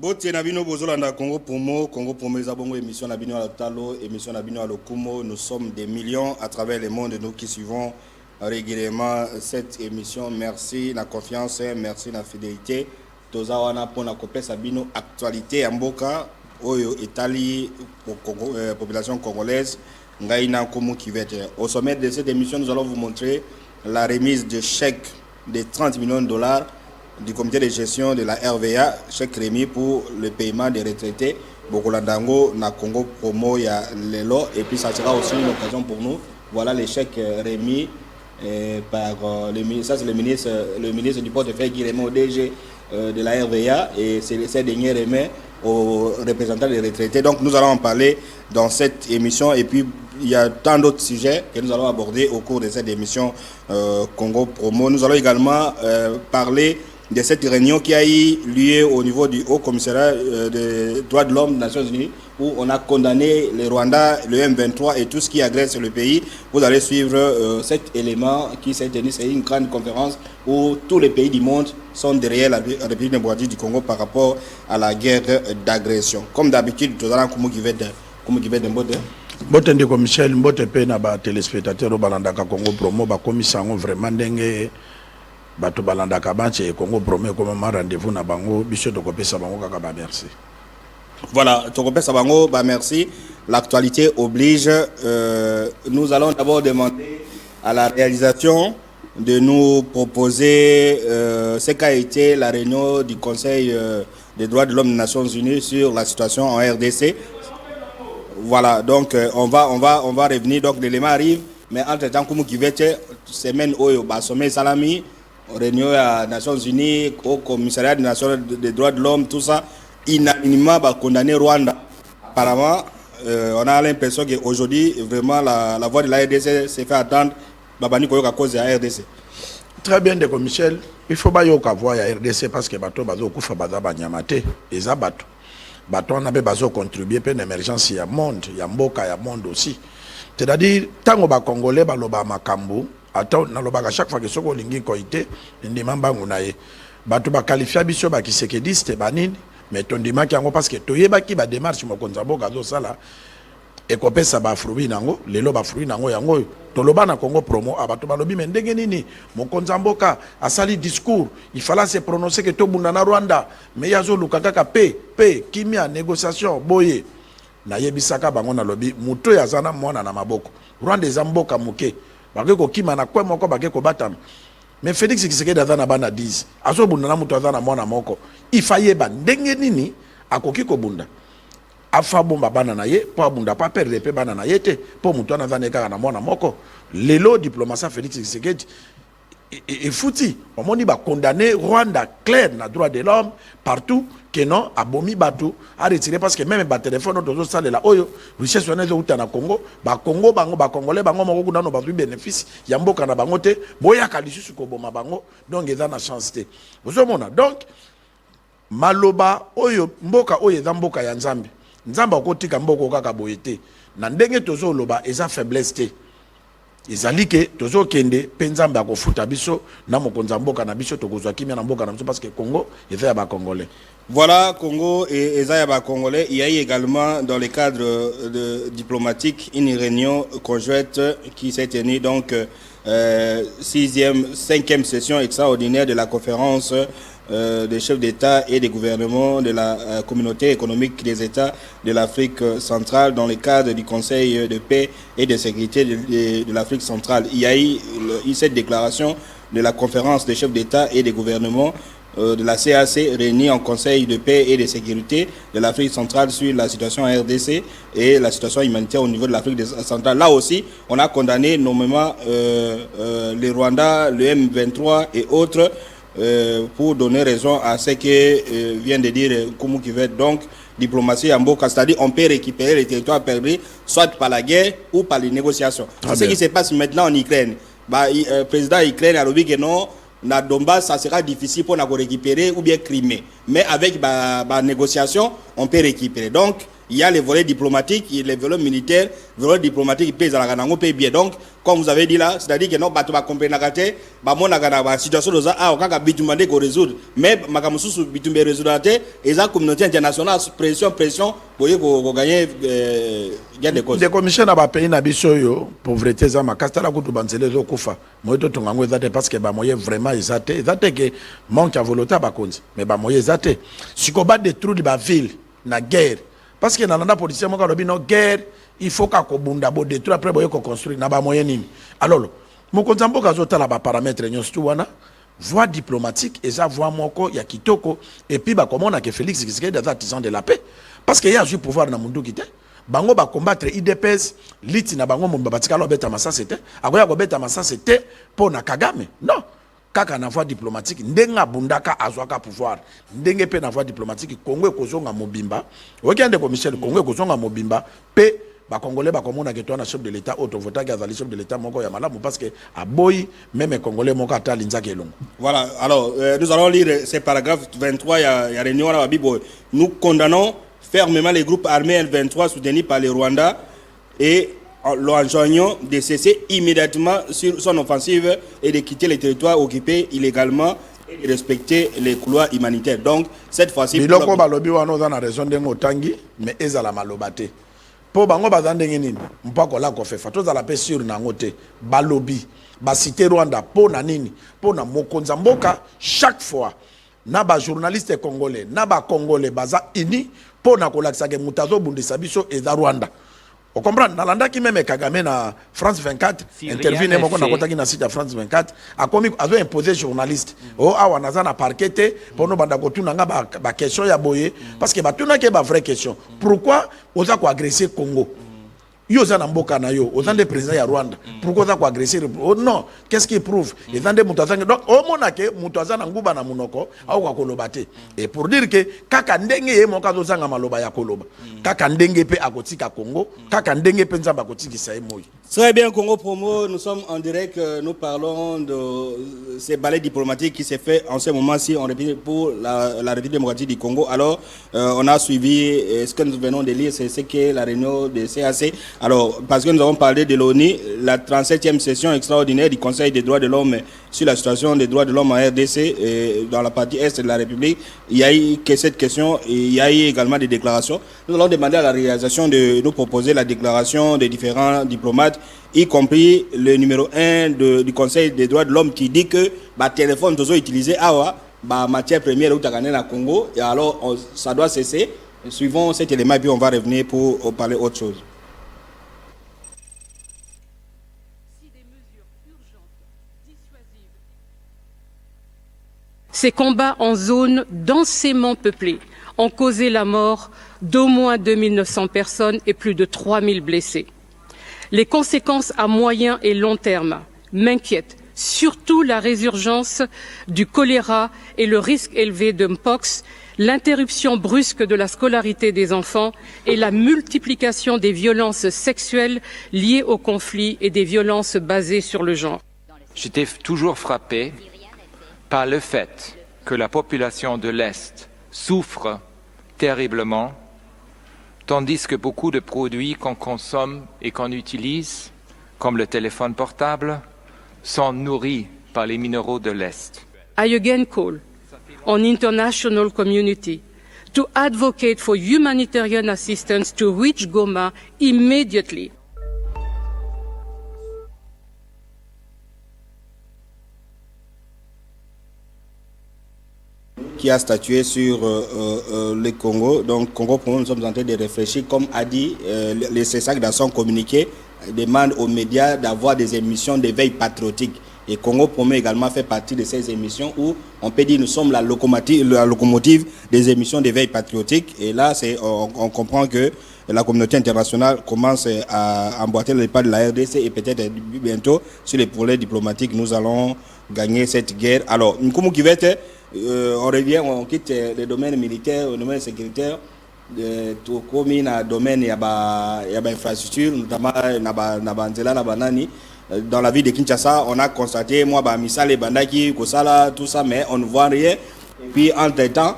Bote Nabino Bozolanda Congo Promo les abonnés émission Nabino à Talo, émission Nabino à Lokumo. Nous sommes des millions à travers le monde, nous qui suivons régulièrement cette émission. Merci la confiance, merci la fidélité. Tozawana pour la copie Sabino actualité Mboka, Oyo Italie, population congolaise, Ngaïna Komo qui va être. Au sommet de cette émission, nous allons vous montrer la remise de chèques de 30 millions de dollars du comité de gestion de la RVA, chèque remis pour le paiement des retraités. Bokolandango, na Congo Promo, il y a les lots. Et puis ça sera aussi une occasion pour nous. Voilà les chèques remis par le ministre. Ça, c'est le ministre du portefeuille qui remet au DG de la RVA. Et c'est ces derniers remet aux représentants des retraités. Donc nous allons en parler dans cette émission. Et puis il y a tant d'autres sujets que nous allons aborder au cours de cette émission Congo Promo. Nous allons également parler de cette réunion qui a eu lieu au niveau du Haut Commissariat des droits de l'homme des Nations Unies, où on a condamné le Rwanda, le M23 et tout ce qui agresse le pays. Vous allez suivre cet élément qui s'est tenu. C'est une grande conférence où tous les pays du monde sont derrière la République démocratique du Congo par rapport à la guerre d'agression. Comme d'habitude, tout à l'heure, comment qui va être Mbote ndiko Michel, mbote pe na ba téléspectateurs balandaka Congo Promo ba komisango vraiment ndenge bato balandaka banche Congo Promo comme un rendez-vous na bango biso to kopesa bango kaka ba merci. Voilà, to kopesa bango ba merci. L'actualité oblige. Nous allons d'abord demander à la réalisation de nous proposer ce qu'a été la réunion du Conseil des droits de l'homme des Nations Unies sur la situation en RDC. Voilà, donc on va revenir, donc l'élément arrive, mais entre-temps, comme qui va être semaine où sommet Salami, réunion à Nations Unies, au commissariat des Nations des droits de l'homme, tout ça, unanimement condamné Rwanda. Apparemment, on a l'impression qu'aujourd'hui, vraiment, la voix de la RDC s'est fait attendre, Babani Koyoka à cause de la RDC. Très bien, Deko Michel, il faut pas y avoir la RDC parce que bateau bazo kufa bazaba nyamate, et ça bateau. Bato on a besoin de contribuer à l'émergence, il y a monde, il y a mboka, il y a monde aussi. C'est-à-dire, tant que les Congolais baloba makambu, attends, naloba chaque fois que ce qu'on lingi koité, ndimamba ngunaye. Bato ba qualifier biso ba kisekediste banini, mais ton dimaki yango parce que toyeba ki ba démarche mo konzambo gazo sala et kopesa ba fruit nango, lelo ba fruit nango yango. Toloba na Congo Promo abato balobi mais ndenge nini mo konzamboka asali discours, il fallait se prononcer que to bunda na Rwanda, mais yazo lukaka ka pe kimia négociation boye. Na yebisaka bango na lobi muto ya zana mwana na maboko. Rwanda ezamboka muke. Bakeko kima na kwa moko bakeko batama. Mais Félix Tshisekedi azana bana 10. Azo bunda na muto azana mwana moko. Ifayeba ndenge nini akoki ko bunda. Afa bomba bana na ye po abunda pa perdre pe bana na yete po muto na zana kaka na mwana moko. Lelo diplomatie Félix Tshisekedi et fouti. On m'a dit bah condamner Rwanda clair na droit de l'homme partout que non abomi batou a retiré parce que même ba téléphone auto ça là oyo richesse wana zo utana Congo ba Congo bango ba congolais bango moko kuna no ba bénéfice ya mboka na bango te boya kalisusu ko boma bango donc eza na chance te vous mona donc maloba oyo mboka oyo eza mboka ya Nzambe Nzamba okotika mboko kaka boyete na ndenge tozo loba eza faiblesse te ezali ke tozo kende penzambe akofuta biso na mokonza mboka na biso tokozwa kimia na mboka na biso parce que Congo eza ya ba congolais. Voilà, Congo et eza ya ba congolais. Il y a eu également dans le cadre diplomatique une réunion conjointe qui s'est tenue donc 5e session extraordinaire de la conférence des chefs d'État et des gouvernements de la communauté économique des États de l'Afrique centrale dans le cadre du Conseil de paix et de sécurité de l'Afrique centrale. Il y a eu cette déclaration de la conférence des chefs d'État et des gouvernements de la CAC réunis en Conseil de paix et de sécurité de l'Afrique centrale sur la situation en RDC et la situation humanitaire au niveau de l'Afrique centrale. Là aussi, on a condamné nommément le Rwanda, le M23 et autres pour donner raison à ce que vient de dire Koumou Kivet. Donc, diplomatie en Mboka, c'est-à-dire on peut récupérer les territoires perdus soit par la guerre ou par les négociations. C'est ce qui se passe maintenant en Ukraine. Le président Ukraine a dit que non, na Donbass, ça sera difficile pour nous récupérer ou bien Crimée. Mais avec la négociation, on peut récupérer. Donc, il y a les volets diplomatiques, il y a les volets militaires, les volets diplomatiques, ils pèsent à la Ganango, payent bien. Donc, comme vous avez dit là, c'est-à-dire que non, tu vas comprendre la situation de ça, on va bitumber qu'on résoudre. Mais, Makamusu, bitumber résoudre, et la communauté internationale, pression, pour gagner des causes. Des commissions dans le pays, pauvreté, ma castara kutu banzele zo kufa. Moi, to tungango ezate parce que ba moye vraiment ezate. Ezate que manque à volonté ba konzi. Mais ba moye ezate. Si ko ba détruire ba ville na guerre. Parce que dans la police, moi, quand on guerre, il faut qu'on bunda bo détruire après boye ko construire na ba moye nini. Alors, mon konzambo kazota la ba paramètres nyostu wana. Voie diplomatique et ça voie moko ya kitoko et puis ba comment on a que Félix Tshisekedi des artisans de la paix parce qu'il y a eu pouvoir na mundu kité. Bango ba combattre IDPS liti na bango mumba batika lo beta massa c'était akoya ko beta massa c'était pour na Kagame non kaka na voie diplomatique ndenga bundaka azwaka pouvoir ndenge pe na voie diplomatique Congo ekozonga mobimba okende ko Michel Congo ekozonga mobimba pe ba congolais ba komona ke toi na chef de l'état auto vota ki azali chef de l'état moko ya malamu parce que aboyi même congolais moko ata linza kelongo. Voilà, alors nous allons lire ces paragraphes 23 il y a réunion à la Bible. Nous condamnons fermement les groupes armés L23 soutenus par le Rwanda et l'enjoignons de cesser immédiatement sur son offensive et de quitter les territoires occupés illégalement et de respecter les couloirs humanitaires. Donc, cette fois-ci... Biloko balobi wana oza na raison de ngotangi, mais ezala malobate. Po bango bazandenge nini, mpako la kofefa, toza la pe sur na ngote, balobi, basite Rwanda, po na nini, po na mokonza mboka, chaque fois, na ba journaliste congolais, na ba congolais, baza ini, po na kolakisa ke mutazo bundisa biso eza Rwanda. On comprend, nalanda ki meme Kagame na France 24, interview moko na kotaki na site ya France 24, a komi azo imposer journaliste. Oh awa naza na parquete, pono banda kotuna nga ba question ya boye parce que batuna ke ba vraie question. Pourquoi oza ko agresser Congo? Yo za na mboka na yo, oza nde président ya Rwanda. Pourquoi oza ko agresser? Oh non, qu'est-ce qui prouve? Eza nde mutu azange. Donc o mona ke mutu azana nguba na munoko, au ko koloba te. Et pour dire que kaka ndenge ye moka zo zanga maloba ya koloba. Kaka ndenge pe akotika Congo, kaka ndenge pe nzamba akotikisa ye moyi. Très bien, Congo Promo, nous sommes en direct, nous parlons de ces balais diplomatiques qui s'est fait en ce moment-ci pour la République démocratique du Congo. Alors, on a suivi ce que nous venons de lire, c'est ce qu'est la réunion de CAC. Alors, parce que nous avons parlé de l'ONU, la 37e session extraordinaire du Conseil des droits de l'homme sur la situation des droits de l'homme en RDC, et dans la partie Est de la République, il y a eu que cette question, et il y a eu également des déclarations. Nous allons demander à la réalisation de nous proposer la déclaration des différents diplomates, y compris le numéro 1 du Conseil des droits de l'homme qui dit que le téléphone doit utiliser matière première au Congo, et alors ça doit cesser. Suivons cet élément et puis on va revenir pour parler autre chose. Ces combats en zone densément peuplée ont causé la mort d'au moins 2900 personnes et plus de 3000 blessés. Les conséquences à moyen et long terme m'inquiètent, surtout la résurgence du choléra et le risque élevé de Mpox, l'interruption brusque de la scolarité des enfants et la multiplication des violences sexuelles liées au conflit et des violences basées sur le genre. J'étais toujours frappé par le fait que la population de l'Est souffre terriblement, tandis que beaucoup de produits qu'on consomme et qu'on utilise, comme le téléphone portable, sont nourris par les minéraux de l'Est. I again call on international community to advocate for humanitarian assistance to reach Goma immediately. Qui a statué sur le Congo. Donc, Congo, pour nous, nous sommes en train de réfléchir. Comme a dit, le CESAC dans son communiqué demande aux médias d'avoir des émissions de veille patriotique. Et Congo Promet également fait partie de ces émissions où on peut dire nous sommes la locomotive des émissions de veille patriotique. Et là, on comprend que la communauté internationale commence à emboîter le pas de la RDC et peut-être bientôt, sur les problèmes diplomatiques, nous allons gagner cette guerre. Alors, Nkumu Kivete, on revient, on quitte le domaine militaire, le domaine sécuritaire, tout comme dans le domaine infrastructure, notamment dans la ville de Kinshasa, on a constaté, moi, Misale, Bandaki, Kosala, tout ça, mais on ne voit rien. Et puis, entre-temps,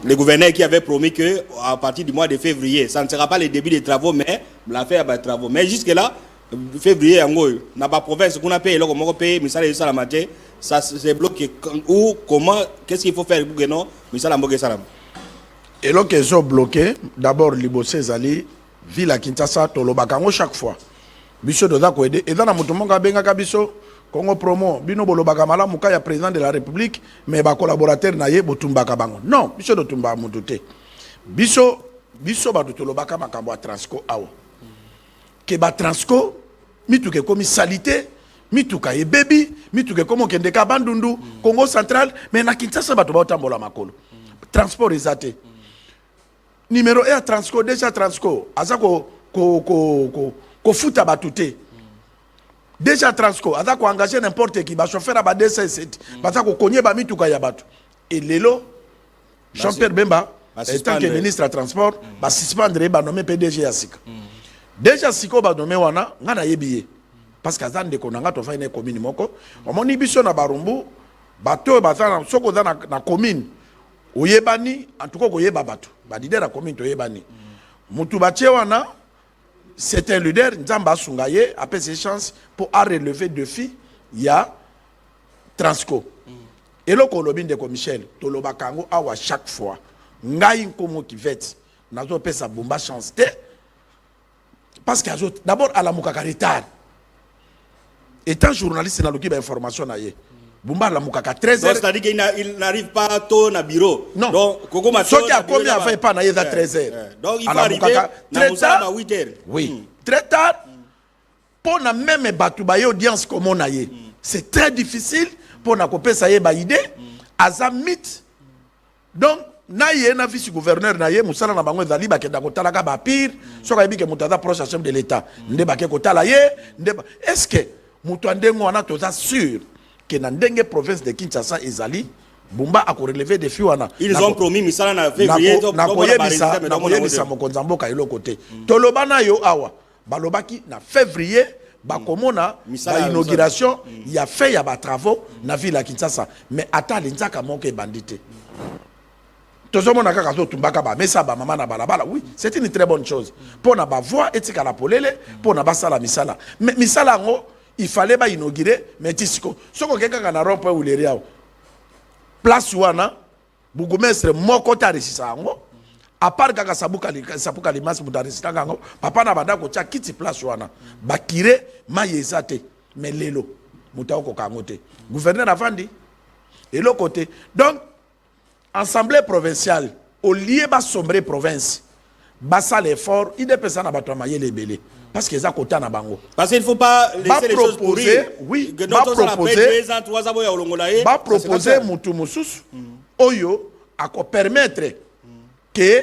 le gouverneur qui avait promis que à partir du mois de février, ça ne sera pas le début des travaux, mais l'affaire des travaux. Mais jusque-là, février, n'a pas province, qu'on a payé, on a payé, mais ça la matière, ça s'est bloqué. Ou comment, qu'est-ce qu'il faut faire pour que non, mais ça la bloqué ça. Et là, qu'ils ont bloqué, d'abord, Libossé Zali, ville à Kinshasa, Tolobakango chaque fois. Biso doza ko aider. Et dans la mutumonga benga kabiso, Congo promo, bino bolobaka mala muka ya président de la République, mais ba collaborateur na ye botumbaka bango. Non, biso do tumba mututé. Biso ba tolobaka makambo a Transco awo. Ke ba Transco mituke komi salité, mituka e baby, mituke komo kendeka bandundu, Congo central, mais na Kinshasa ba to ba tambola makolo. Transport exaté. Numéro 1 Transco, déjà Transco, azako ko futa batute. Déjà Transco, azako engager n'importe qui, ba chauffeur ba DC7, bazako konye ba mituka ya batu. Et lelo Jean-Pierre Bemba, étant que ministre à transport, ba suspendre ba nommé PDG ya Sika. Déjà Siko ba nommé wana ngana yebiye. Parce que azande ko nanga to fa ine commune moko, omoni biso na Barumbu, bato bazana soko za na commune. Oyebani en tout cas koyeba batu. Ba leader la commune to yebani. Mutu batie wana c'est un leader, Nzamba Sungaye a fait ses chances pour relever défi, il y a Transco. Et le Kolobin de Michel, Tolobakango awa chaque fois, Ngaï Nkomo qui vête, Nazo pe sa bomba chance. Parce que d'abord à la Moukaka étant journaliste, il a l'occupé d'information. Bumba la Moukaka 13h. C'est-à-dire qu'il n'arrive pas tôt na bureau. Non. Donc, ce qui a commis à faire pas na 13h. Donc, il faut arriver à 8h. Oui. Très tard, pour na même batoubaye audience comme on a eu. C'est très difficile pour na couper ça y est idée. Azamit. Donc, na yé na vice-gouverneur na yé musala na bango ezali ba kenda kotala ka ba pire. Soka yebi ke mutaza proche à chef de l'État. Nde ba ke kotala yé. Est-ce que mutu andengo wana toza sûr que dans la province de Kinshasa ezali Bumba a relevé des wana. Ils ont promis misala na février na koyebisa mokonzi mboka ilo côté. Tolobana yo awa balobaki na février ba komona ba inauguration il a fait ya ba travaux na ville à Kinshasa mais ata linzaka moko bandité. Tozomona kaka zo tumbaka ba mesa ba mama na balabala oui, c'est une très bonne chose. Pour na ba voix etika la polele, pour na ba sala misala. Mais misala ngo il fallait pas inaugurer mais tisiko soko keka na rompe ou les riao place wana bougumestre moko ta resisa ngo à part kaka sabuka limas mudarisita ngo papa na banda ko tia kiti place wana bakire mayezate mais lelo mutako kangote gouverneur avandi et l'autre côté donc assemblée provinciale au lieu ba sombrer province basa l'effort il dépend ça na bato maye les belé. Parce que ça kota na bango. Parce qu'il ne faut pas laisser les choses pourrir. Oui, va proposer mutu mususu oyo ako permettre que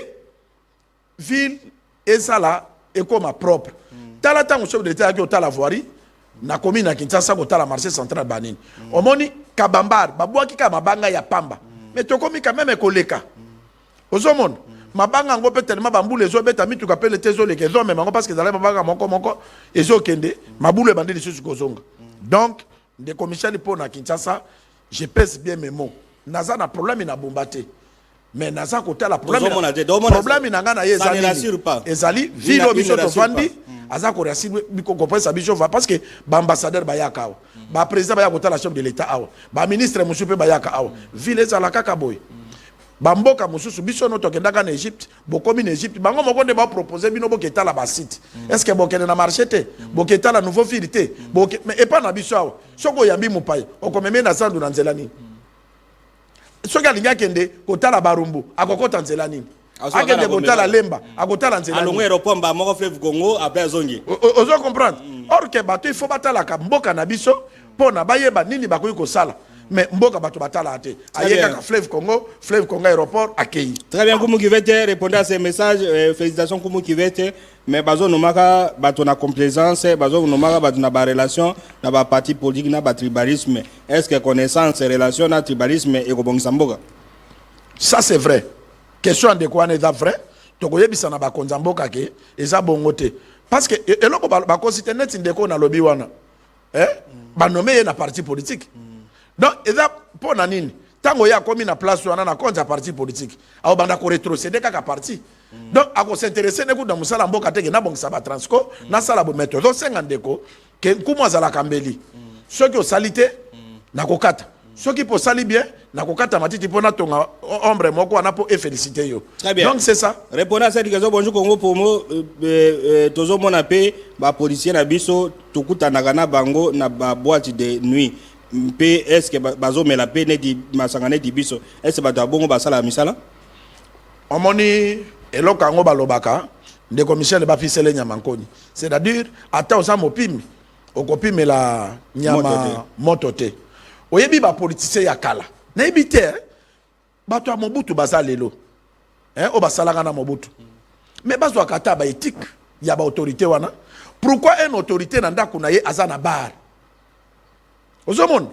ville ezala ekoma propre. Tala tango chef de l'État qui ota la voirie na commune na Kinshasa ko la marché central banini. Omoni kabambar babwaki ka mabanga ya pamba. Mais tokomi quand même koleka. Ozomon mabanga ngo peut tellement bambule zo beta mitu ka pele tezo le kezo mais parce que zala mabanga moko ezo kende mabule bande les kozonga. Donc des commissaires pour na Kinshasa je pèse bien mes mots naza na problème na bombate mais naza kota la problème na ngana ye ezali vilo biso to fandi aza ko rassure biko comprendre sa biso va parce que ba ambassadeur ba yaka ba président ba yaka la chef de l'État awa ba ministre musupe ba yaka awa vile ezala kaka boy bamboka mususu biso no tokendaka na Égypte bokomi na Égypte bango moko nde ba proposer bino boketa la ba site est-ce que bokende na marché te boketa la nouveau ville te mais et pas na biso awa soko yambi mupai okomeme na sandu na nzela nini soki alingi kende kotala Barumbu akokota nzela nini akende kotala Lemba akotala nzela nini alongo aéroport ba moko fleuve Congo après azongi ozo comprendre or que bato il faut batala ka mboka na biso pona bayeba nini bakoyi kosala. Mais mboka bato batala ate ayeka fleuve Congo aéroport accueilli. Très bien Kumu Kivete répondez à ces messages félicitations Kumu Kivete mais bazo nomaka bato na complaisance bazo nomaka bato na ba relation na ba parti politique na ba tribalisme est-ce que connaissance relation na tribalisme et kobongisa mboka ça c'est vrai question de quoi est vrai tokoyebisa na ba konza mboka ke eza bongote parce que eloko ba considérer net ndeko na lobby wana ba nommer na parti politique. Donc, pour nanine, tango ya komi na place wana na compte ya parti politique au banda ko retrocéder kaka parti donc ako s'intéresser ne ku na musala mboka teke na bongisa ba transco na sala bo méthode 50 ko ke kumo za la kambeli soki o salite na kokata soki po sali bien na kokata matiti pona tonga ombre moko wana po e féliciter yo. Donc c'est ça. Répondez à cette question. Bonjour Congo Pomo, tozo mona pe ba policier na biso tukuta na bango na ba boîte de nuit. Pe est-ce que bazo mela pe ne di masangane di biso est-ce que ba bongo ba sala misala? Omoni eloko ngo balobaka ndeko Michel ba fisele nyama nkoni. C'est-à-dire ata osa mopimi okopime la nyama motote. Oyebi ba politicien ya kala. Na ebite bato ya Mobutu baza lelo. O basalaka na Mobutu. Mais bazo akata ba éthique ya ba autorité wana. Pourquoi une autorité na ndako na ye aza na bar? Ozomon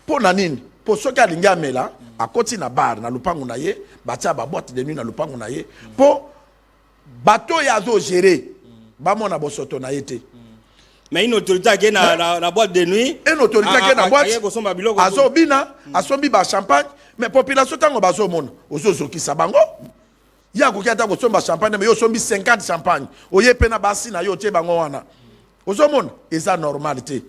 po na nini? Po soki alingi amela akoti na bar na lupangu na ye, batia ba boîte de nuit na lupangu na ye, po bato ya zo gérer ba mona bosoto na yete. Mais une autorité qui est dans la boîte de nuit. Une autorité qui est dans la boîte. Azobina, asombi ba champagne, mais population tango bazo mona. Ozozo ki sabango. Ya ko kiata ko somba champagne mais yo sombi 50 champagne. Oye pena basi na yo tie bango wana. Ozomona, eza normalité.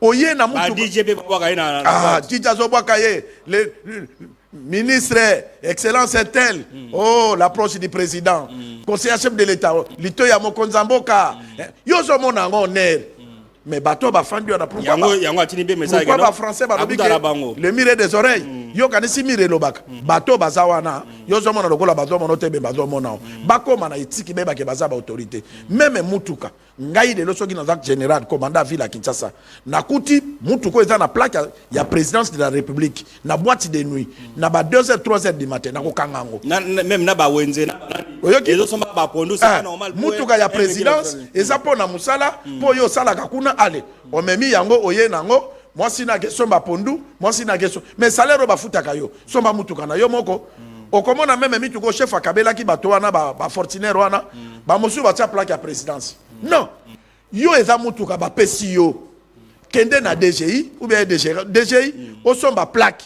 Oye na mutu. DJP bwaka na. Ah, DJ zo bwaka ye. Le ministre, excellence est tel. Oh, l'approche du président. Conseiller chef de l'État. Lito ya mokonzamboka. Yo zo mona ngoner. Mais bateau ba fandi na pourquoi ba français ba lobi le mire des oreilles. Yo kanisi mire lobaka. Bateau bazawana. Yo zo mona lokola bazo mona tebe bazo mona. Bako mana itiki beba ke baza ba autorité. Même mutuka. Ngai de losoki na acte général commandant ville à Kinshasa. Nakuti mutuko eza na plaque ya présidence de la République. Na boîte de nuit. Na ba 2h 3h du matin na ko kangango. Même na ba wenze na. Oyoki ezo somba ba pondo c'est normal. Mutuka ya présidence eza pona musala po yo sala kakuna ale. Omemi yango oye nango. Moi si na somba pondu, moi si na geso. Mais salaire ba futaka yo. Somba mutuka na yo moko. Okomona même mituko chef akabela ki bato wana ba fortunaire wana. Ba mosu ba tia plaque ya présidence. Non. Yo eza mutuka ba pesi yo. Kende na DGI ou bien DGI o somba plaque.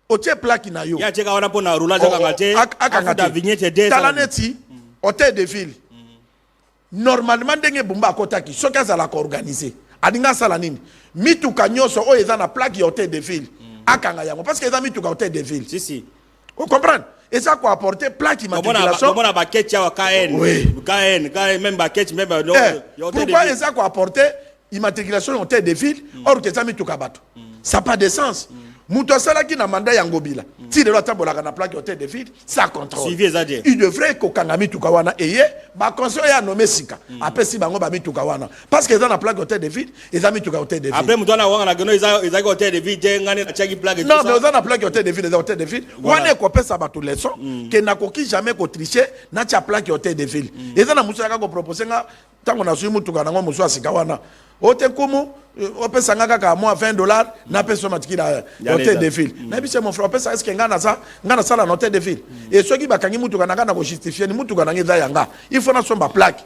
O tie plaque na yo. Ya cheka wana pona roulage akangate vignette de talaneti hôtel de ville. Normalement ndenge bumba akotaki soki azala ko organiser. Adinga sala nini? Mituka nyoso o eza na plaque ya hôtel de ville. Akanga yango parce que eza mituka hôtel de ville. Si. Vous comprenez? Et ça quoi apporter plaque immatriculation. Comment on a baquette ya KN. Oui. KN même baquette même pourquoi et ça quoi apporter immatriculation hôtel de ville or que ça mituka bato. Ça pas de sens. Muto sala ki na mandat yangobila. Si de l'autre bolaka na plaque hôtel de ville, ça contrôle. Il devrait ko kanga mituka wana eye ba conseil ya nommé sika. Après si bango ba mituka wana parce que ça na plaque hôtel de ville, ils a mituka hôtel de ville. Après muto na wanga na geno ils a hôtel de ville ngane na chaki plaque tout ça. Non, mais on a plaque hôtel de ville, les hôtels de ville. Wana ko pesa ba tout leçon que na ko ki jamais ko tricher na tia plaque hôtel de ville. Et ça na muso ya ko proposer nga tango na suimu mutuka na ngo muso asika wana. Ote kumu opesa nga kaka moi $20 na pesa matikila hôtel de ville. Na biso mon frère pesa est-ce que ngana sala hôtel de ville. Et ceux qui bakangi mutuka na ko justifier ni mutuka na ngeza yanga. Il faut na somba plaque.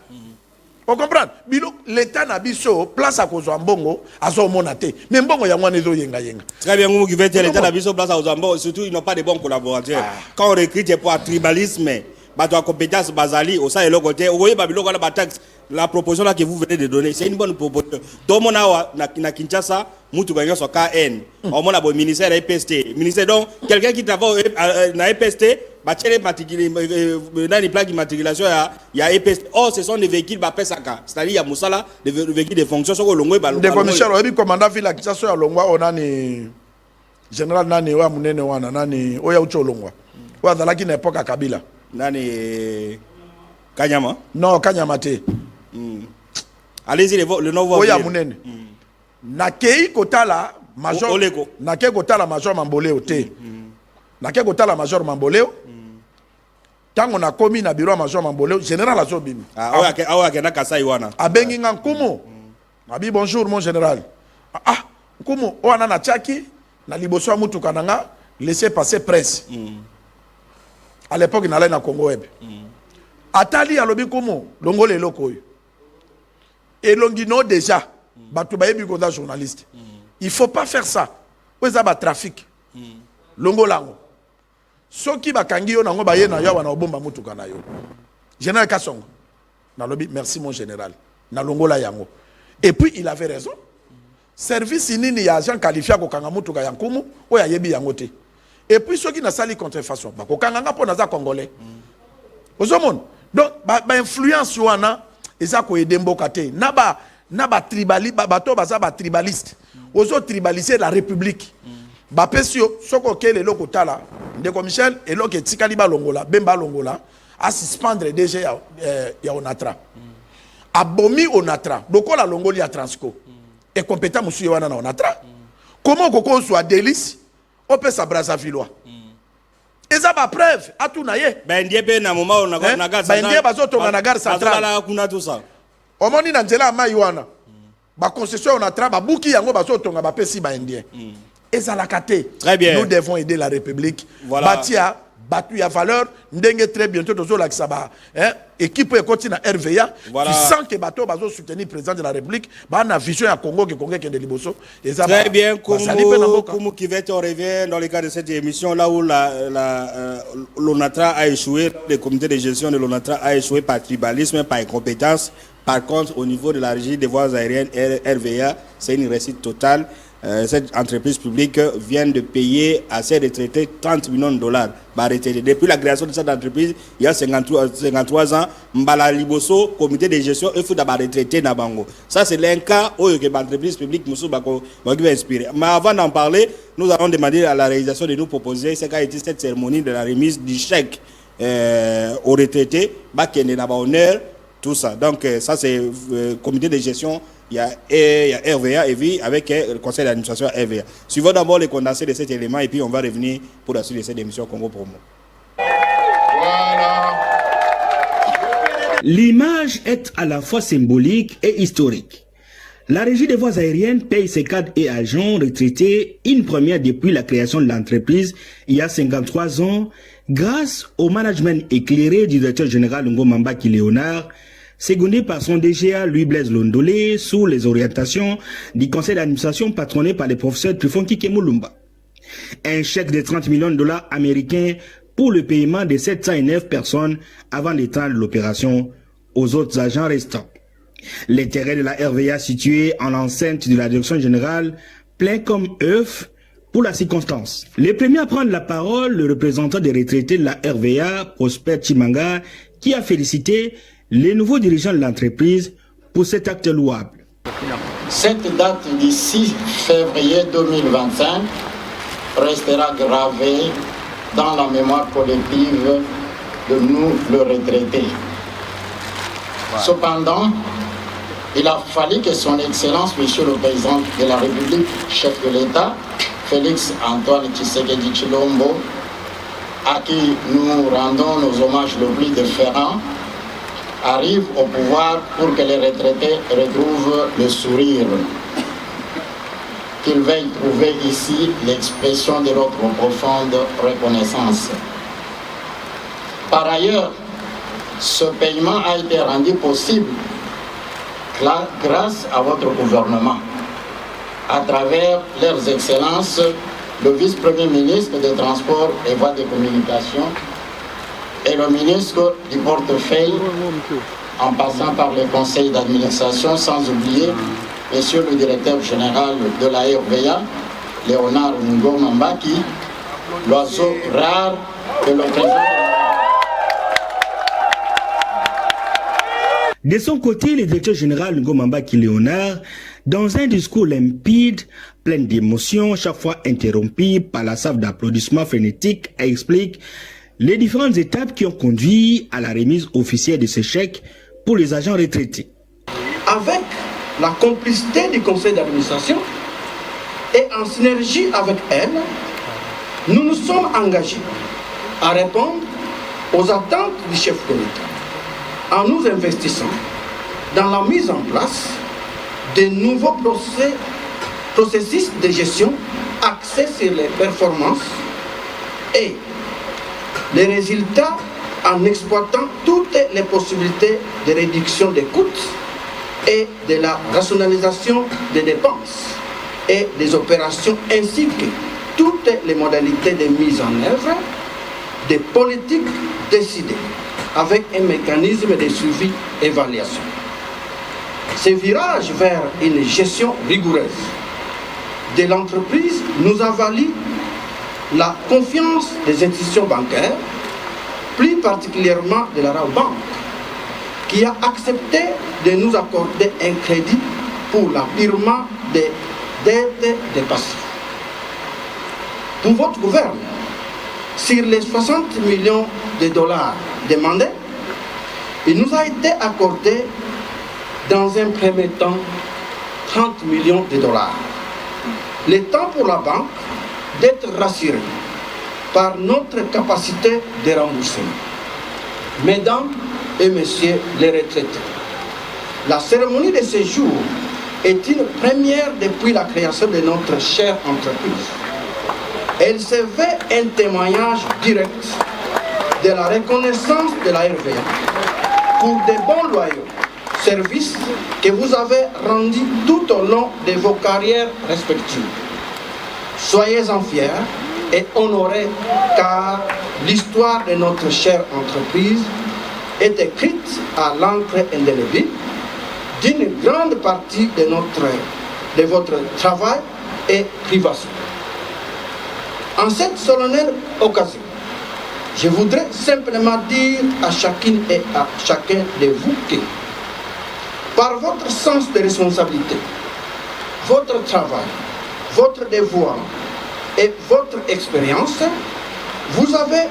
On comprend? Bilo l'état na biso place à cause mbongo azo monate. Mais mbongo ya mwana ezo yenga. Très bien ngumu qui veut dire l'état na biso place à cause mbongo surtout ils n'ont pas de bons collaborateurs. Quand on recrute pour tribalisme bato à compétence basali au sein de l'autre côté, vous voyez Babylone la taxe. La proposition là que vous venez de donner, c'est une bonne proposition. Tout le monde na Kinshasa, mutu gagnon sur KN. Au moins le ministère EPST. Ministère donc quelqu'un qui travaille na EPST, bah tirer dans les plaques d'immatriculation il y a EPST. Oh, ce sont des véhicules bah pesaka. C'est-à-dire il y a musala des véhicules de fonction sur le longwe bah. Des commissaires, oui, commandant ville Kinshasa sur longwa on a ni général nani wa munene wana nani oya ucho longwa. Wa dalaki na époque Kabila. Nani Kanyama? Non, Kanyama te. Allez-y, le nom va Oya munene. Nakei kotala major. Oleko. Nakei kotala major Mamboleo te. Nakei kotala major Mamboleo. Tango na komi na bureau major Mamboleo, général azobimi. Awa kena kasai wana. Abengi nga nkumu. Abi bonjour mon général. Ah, nkumu wana na chaki na liboso mutuka nanga laisser passer presse. À l'époque na na Congo web. Atali alobi nkumu longole eloko yo. Et Longino déjà, journaliste. Il ne faut pas faire ça. Où est-ce trafic? longolango soki bakangi yo nango baye na yo wana obomba mutuka na yo général Kasongo na lobby merci mon général na longola yango et puis il avait raison service nini ya agent qualifié ko kanga mutuka ya nkumu o ya yebi yango te et puis soki na sali contrefaçon ba ko kanga nga pona za congolais ozomon donc ba influence wana eza ko aider mboka te na ba tribali bato baza ba tribaliste ozo tribaliser la république ba pesio soko kele loko tala ndeko Michel et loko etikali ba longola bemba longola a suspendre DG ya Onatra abomi Onatra lokola longoli ya Transco et compétent monsieur wana na Onatra comment koko soit délice on peut sa Brazzaville eza ba preuve atuna ye ben ndiebe na moment on a na gare ben ndiebe bazotonga na gare centrale la kuna tout ça omoni na nzela mai wana ba concession Onatra ba buki yango bazotonga ba pesi ba indien ezalaka te. Très bien. Nous devons aider la République. Voilà. Batia battu à valeur ndenge très bientôt tozo la kisaba équipe et continue na RVA. Voilà. Tu sens que bateau bazo soutenir président de la République ba na vision ya Congo que Congo qui de liboso et ça très bien comme qui va être on revient dans le cadre de cette émission là où l'ONATRA a échoué, le comité de gestion de l'ONATRA a échoué par tribalisme, par incompétence. Par contre au niveau de la régie des voies aériennes RVA, c'est une réussite totale. Cette entreprise publique vient de payer à ses retraités 30 millions de dollars. Depuis la création de cette entreprise, il y a 53 ans, Mbala Liboso, comité de gestion, il faut d'abord retraiter Nabango. Ça, c'est l'un cas où l'entreprise publique va inspirer. Mais avant d'en parler, nous allons demander à la réalisation de nous proposer ce qu'a été cette cérémonie de la remise du chèque aux retraités, honneur, tout ça. Donc, ça, c'est le comité de gestion. Il y a RVA et avec le conseil d'administration RVA. Suivons d'abord les condensés de cet élément et puis on va revenir pour la suite de cette émission Congo Promo. Voilà. L'image est à la fois symbolique et historique. La régie des voies aériennes paye ses cadres et agents retraités une première depuis la création de l'entreprise il y a 53 ans grâce au management éclairé du directeur général Ngomamba Léonard, secondé par son DGA Louis-Blaise Londolé sous les orientations du conseil d'administration patronné par le professeur Trifonki Kemulumba. Un chèque de 30 millions de dollars américains pour le paiement de 709 personnes avant d'étendre l'opération aux autres agents restants. L'intérêt de la RVA situé en l'enceinte de la direction générale, plein comme œuf pour la circonstance. Le premier à prendre la parole, le représentant des retraités de la RVA, Prosper Chimanga, qui a félicité les nouveaux dirigeants de l'entreprise pour cet acte louable. Cette date du 6 février 2025 restera gravée dans la mémoire collective de nous, le retraité. Cependant, il a fallu que son Excellence, Monsieur le Président de la République, chef de l'État, Félix Antoine Tshisekedi Tshilombo, à qui nous rendons nos hommages le plus déférents, arrive au pouvoir pour que les retraités retrouvent le sourire. Qu'ils veuillent trouver ici l'expression de notre profonde reconnaissance. Par ailleurs, ce paiement a été rendu possible grâce à votre gouvernement, à travers leurs excellences, le vice-premier ministre des Transports et Voies de Communication, et le ministre du portefeuille, en passant par le conseil d'administration, sans oublier Monsieur le directeur général de la RVA, Léonard Ngomamba, l'oiseau rare de le président. De son côté, le directeur général Ngomamba Léonard, dans un discours limpide, plein d'émotions, chaque fois interrompu par la salve d'applaudissements frénétiques, explique les différentes étapes qui ont conduit à la remise officielle de ce chèque pour les agents retraités. Avec la complicité du conseil d'administration et en synergie avec elle, nous nous sommes engagés à répondre aux attentes du chef de l'État en nous investissant dans la mise en place de nouveaux processus de gestion axés sur les performances et les résultats en exploitant toutes les possibilités de réduction des coûts et de la rationalisation des dépenses et des opérations ainsi que toutes les modalités de mise en œuvre des politiques décidées avec un mécanisme de suivi-évaluation. Ce virage vers une gestion rigoureuse de l'entreprise nous a valu la confiance des institutions bancaires, plus particulièrement de la Rabobank, qui a accepté de nous accorder un crédit pour l'apurement des dettes des passifs. Pour votre gouvernement, sur les 60 millions de dollars demandés, il nous a été accordé dans un premier temps 30 millions de dollars. Le temps pour la banque d'être rassurée par notre capacité de remboursement. Mesdames et messieurs les retraités, la cérémonie de ce jour est une première depuis la création de notre chère entreprise. Elle se veut un témoignage direct de la reconnaissance de la RVA pour de bons loyaux services que vous avez rendus tout au long de vos carrières respectives. Soyez-en fiers et honorés, car l'histoire de notre chère entreprise est écrite à l'encre indélébile d'une grande partie de votre travail et privation. En cette solennelle occasion, je voudrais simplement dire à chacune et à chacun de vous que, par votre sens de responsabilité, votre travail, votre devoir et votre expérience, vous avez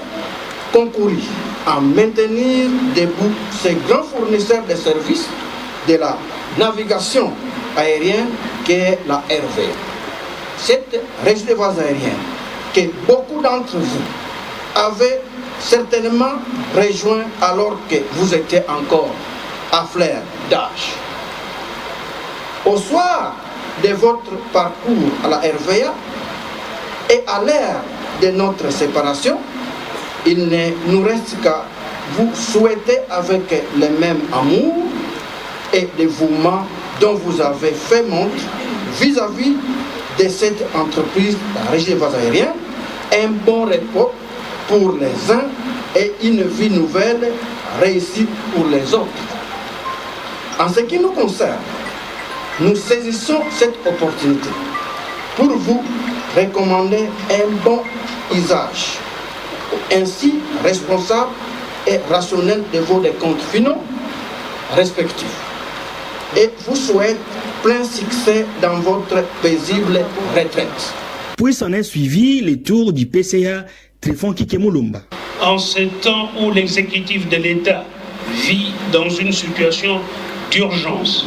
concouru à maintenir debout ces grands fournisseurs de services de la navigation aérienne qu'est la RVA. Cette régie de voies aériennes que beaucoup d'entre vous avez certainement rejoint alors que vous étiez encore à fleur d'âge. Au soir de votre parcours à la RVA et à l'ère de notre séparation, il ne nous reste qu'à vous souhaiter avec le même amour et dévouement dont vous avez fait montre vis-à-vis de cette entreprise, la Régie des voies aériennes, un bon repos pour les uns et une vie nouvelle réussie pour les autres. En ce qui nous concerne, nous saisissons cette opportunité pour vous recommander un bon usage, ainsi responsable et rationnel de vos comptes finaux respectifs, et vous souhaite plein succès dans votre paisible retraite. Puis s'en est suivi les tours du PCA Tréphon Kikemulumba. En ce temps où l'exécutif de l'État vit dans une situation d'urgence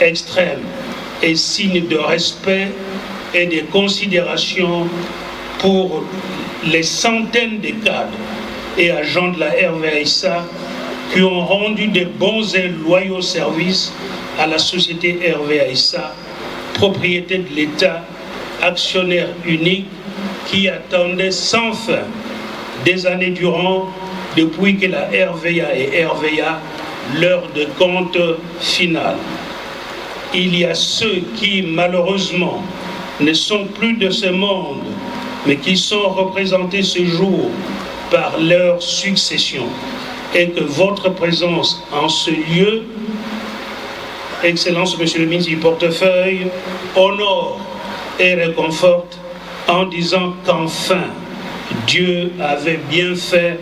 extrême et signe de respect et de considération pour les centaines de cadres et agents de la RVA qui ont rendu de bons et loyaux services à la société RVA, propriété de l'État, actionnaire unique qui attendait sans fin des années durant depuis que la RVA et RVA l'heure de compte finale. Il y a ceux qui malheureusement ne sont plus de ce monde, mais qui sont représentés ce jour par leur succession, et que votre présence en ce lieu, Excellence Monsieur le ministre du Portefeuille, honore et réconforte en disant qu'enfin Dieu avait bien fait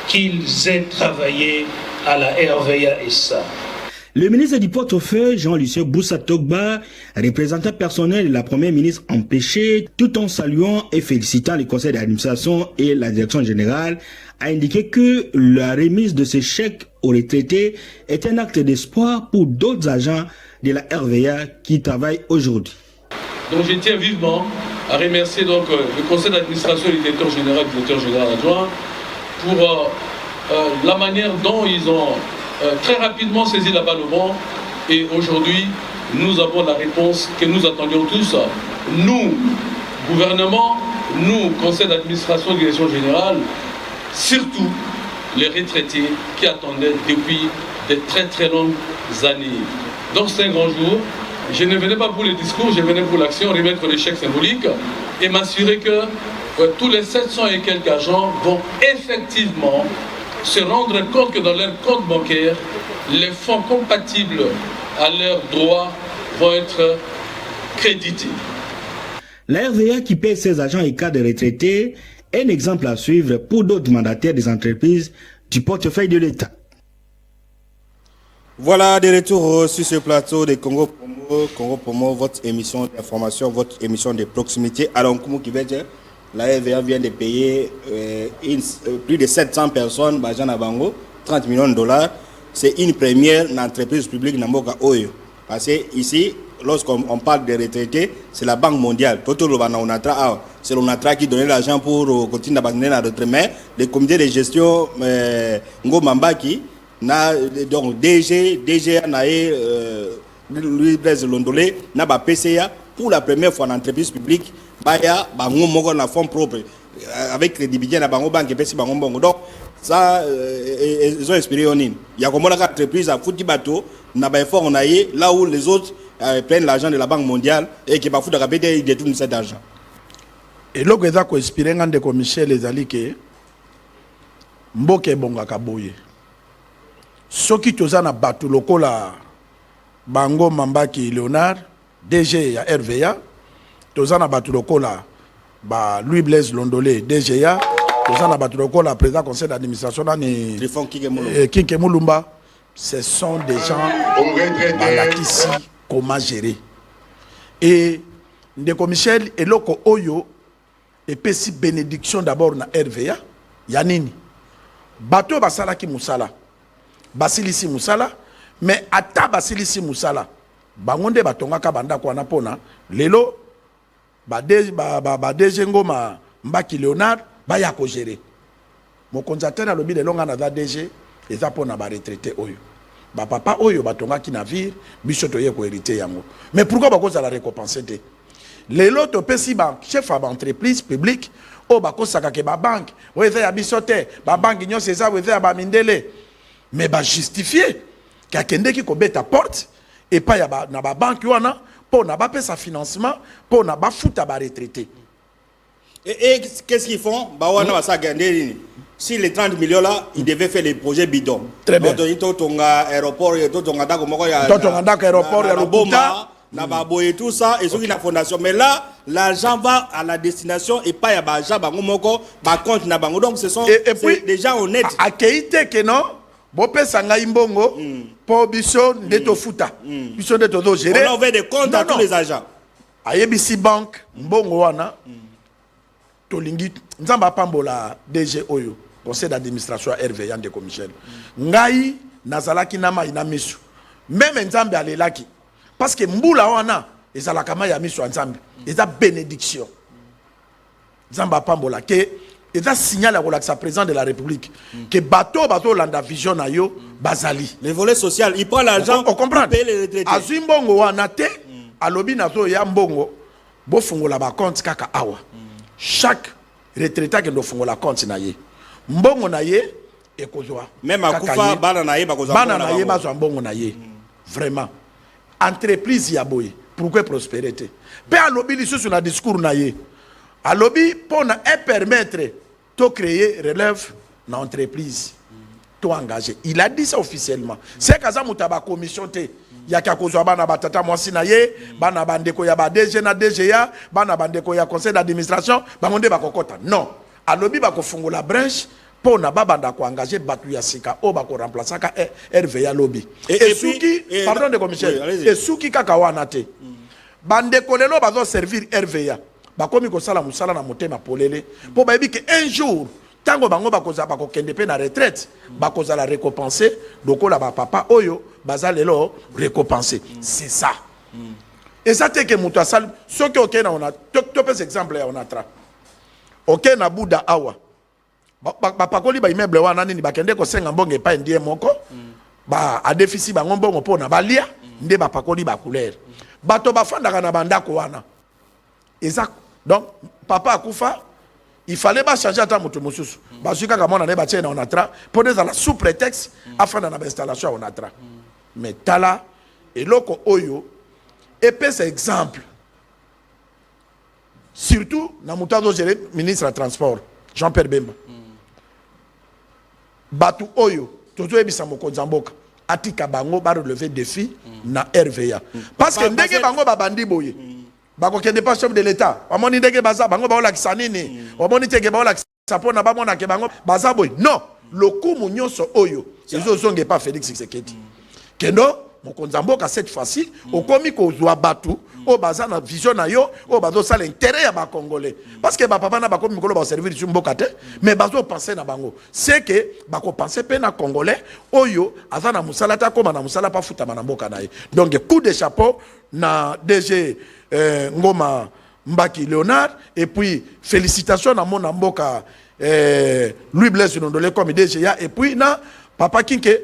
qu'ils aient travaillé à la RVA et ça. Le ministre du Portefeuille, Jean-Lucien Boussa Togba, représentant personnel de la première ministre empêché, tout en saluant et félicitant les conseils d'administration et la direction générale, a indiqué que la remise de ce chèque aux retraités est un acte d'espoir pour d'autres agents de la RVA qui travaillent aujourd'hui. Donc je tiens vivement à remercier donc, le conseil d'administration et le directeur général adjoint pour la manière dont ils ont très rapidement saisi la balle au bon, et aujourd'hui nous avons la réponse que nous attendions tous. Nous, gouvernement, nous, conseil d'administration et direction générale, surtout les retraités qui attendaient depuis de très très longues années. Donc c'est un grand jour. Je ne venais pas pour le discours, je venais pour l'action, remettre les chèques symboliques et m'assurer que tous les 700 et quelques agents vont effectivement se rendre compte que dans leur compte bancaire, les fonds compatibles à leurs droits vont être crédités. La RVA qui paie ses agents et cadres retraités est un exemple à suivre pour d'autres mandataires des entreprises du portefeuille de l'État. Voilà, de retour sur ce plateau de Congo Pomo, votre émission d'information, votre émission de proximité. Alors, Nkumu Kibeje, la RVA vient de payer plus de 700 personnes, Bajan Abango, 30 millions de dollars. C'est une première entreprise publique Namboka Oyo. Parce que ici, lorsqu'on parle de retraités, c'est la Banque mondiale. C'est l'ONATRA qui donnait l'argent pour continuer à abandonner la retraite. Mais le comité de gestion Ngomambaki, donc DG Nae, Louis Blaise Londolé, n'a pas PCA pour la première fois en entreprise publique, Baya, Bango Mogo na fonds propres, avec les dividendes à Bango Banque et PCA Bango Bongo. Donc, ça, ils ont inspiré en ligne. Il y a comme une entreprise à foutre bateau, n'a pas effort en aïe, là où les autres prennent l'argent de la Banque mondiale et qui va foutre à répéter, ils détournent cet argent. Et là, ils ont inspiré de Michel les alliés que Mboke Bonga Kaboye. Ce qui est na bateau lokola Bango Mambaki Léonard, DG ya RVA, tozana bateau lokola Louis Blaise Londolé, DGA, tozana bateau lokola président conseil d'administration ni Kinke Mulumba. Ce sont des gens qui ici comment gérer. Et Ndeko Michel et Loko Oyo et pesi bénédiction d'abord na RVA, Yanini. Bateau basalaki musala. Basilisi musala, mais ata basilisi musala. Bangonde batonga kabanda kwa napona. Lelo DG Ngoma Mbaki Léonard baya ko gérer. Mon conducteur na lobi de longa na DG eza pona ba retraité oyo. Ba papa oyo batonga ki navire biso toye ko hériter yango. Mais pourquoi ba koza la récompenser te? Lelo to pesi ba chef à entreprise publique o ba kosaka ke ba banque, o eza ya biso te, ba banque nyonso eza eza ya ba mindele. Mais ba justifier ka kende ki ko beta porte et pas ya ba na ba banque wana pour na ba pesa financement pour na ba futa ba retraité. Et qu'est-ce qu'ils font? Bah wana ba sa ganderi. Si les 30 millions là, ils devaient faire les projets bidons. Très bien. Aéroport, aéroport, et tout ça, et sur la fondation. Mais là, l'argent va à la destination et pas à Baja, Bangomoko, Bakont, Nabango. Donc ce sont des gens honnêtes. À Keïte, que non, Bopé Sanga Imbongo, pour Bisson de Tofuta. Bisson de Todo gérer. On a ouvert des comptes à tous les agents. À Yebisi Bank, Mbongo Wana, Tolingi, Nzamba Pambola, DG Oyo. Conseil d'administration RVA de Michel. Ngai nazalaki nama inamisu. Même Nzambe alelaki. Parce que Mboula wana ezalakama ya misu Nzambe. Eza bénédiction. Nzamba pambola ke eza signal à la président de la République que bateau landa vision na yo bazali. Le volet social, il prend l'argent pour payer les retraités. Azumbongo wana te alobi nazo ya mbongo bo fungola ba compte kaka awa. Chaque retraité qui do fungola compte na ye. Mbongo na ye ekozwa même akufa bana na ye bakozwa bana na ye bazwa mbongo na ye vraiment entreprise ya boye pourquoi prospérité pe alobi lisusu na discours na ye alobi pona permettre to créer relève na entreprise to engager il a dit ça officiellement c'est kaza mutaba commission te ya kakozwa bana batata mwasi na ye bana bandeko ya ba DG na DGA bana bandeko ya conseil d'administration bangonde bakokota non alobi bako la branche pour na babanda ko engager batu ya sika o bako remplacer ka RVA lobby et suki pardon de commissaire et suki kaka wana te bandeko lelo bazo servir RVA bakomi ko sala musala na motema polele po bayebi que un jour tango bango bakoza bako kende pe na retraite bakoza la récompenser doko la ba papa oyo bazalelo récompenser c'est ça et ça te que muto asal ce que OK na on a top exemple on a tra OK na Buda awa pakoli ba immeuble wana nini bakende ko senga mbonge pa ndie moko ba a déficit ba ngombongo pona balia nde ba pakoli ba couleur bato bafandaka na bandako wana exact donc papa akufa il fallait pas changer ata moto mosusu ba suka ka mona ne ba tiena on atra pour des la sous prétexte afin na installation on atra mais tala eloko oyo et pèse exemple surtout na mutado géré ministre de transport Jean-Pierre Bemba batu oyo tozo ebisa mokonzi mboka atika bango ba relever défi na RVA parce que ndenge bango babandi boye bako kende pas chef de l'état amoni ndenge baza bango ba olakisa nini amoni teke ba olakisa pona ba mona ke bango baza boye non lokumu nyonso oyo ezo zonge pas Félix Tshisekedi kendo mokonzi mboka cette fois-ci okomi kozwa batu o baza na vision na yo o bazo sala intérêt ya ba congolais parce que ba papa na bakomi mikolo ba servir du mboka te mais bazo penser na bango c'est que bako penser pe na congolais oyo aza na musala ta koma na musala pa futa na mboka na ye donc coup de chapeau na DG Ngoma Mbaki Léonard et puis félicitations na mon mboka Louis Blaise Ndolé comme DGA et puis na papa Kinke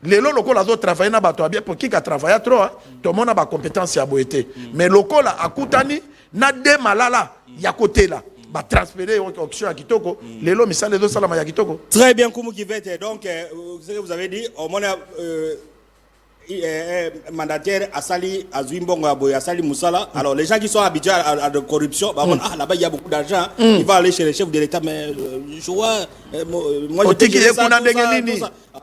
lelo lokola zo travailler na bato bien pour qui a travaillé trop tout le monde a ba compétence ya boete mais lokola akutani na de malala ya côté là ba transférer option à kitoko lelo misale zo salama ya kitoko très bien Koumou Kivete donc ce que vous avez dit au moins mandataire Asali Azuimbongo Aboy Asali Moussala alors les gens qui sont habitués à de corruption bah là-bas il y a beaucoup d'argent il va aller chez le chef de l'État mais je vois moi je dis ça,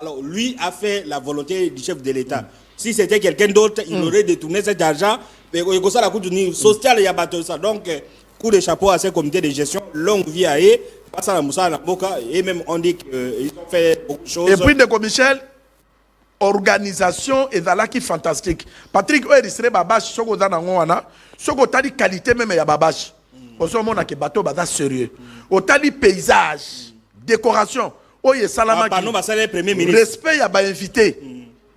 alors lui a fait la volonté du chef de l'État si c'était quelqu'un d'autre il aurait détourné cet argent mais comme ça la coûte social il y a battu ça donc coup de chapeau à ces comités de gestion longue vie à eux passe à la Moussala Boka et même on dit qu'ils ont fait beaucoup de choses et puis de Michel organisation ezalaki fantastique Patrick oerisre babashi soko za nango wana soko tali qualité même ya babashi oso mona ke bateau baza sérieux otali paysage décoration oye salama qui respect ya ba invité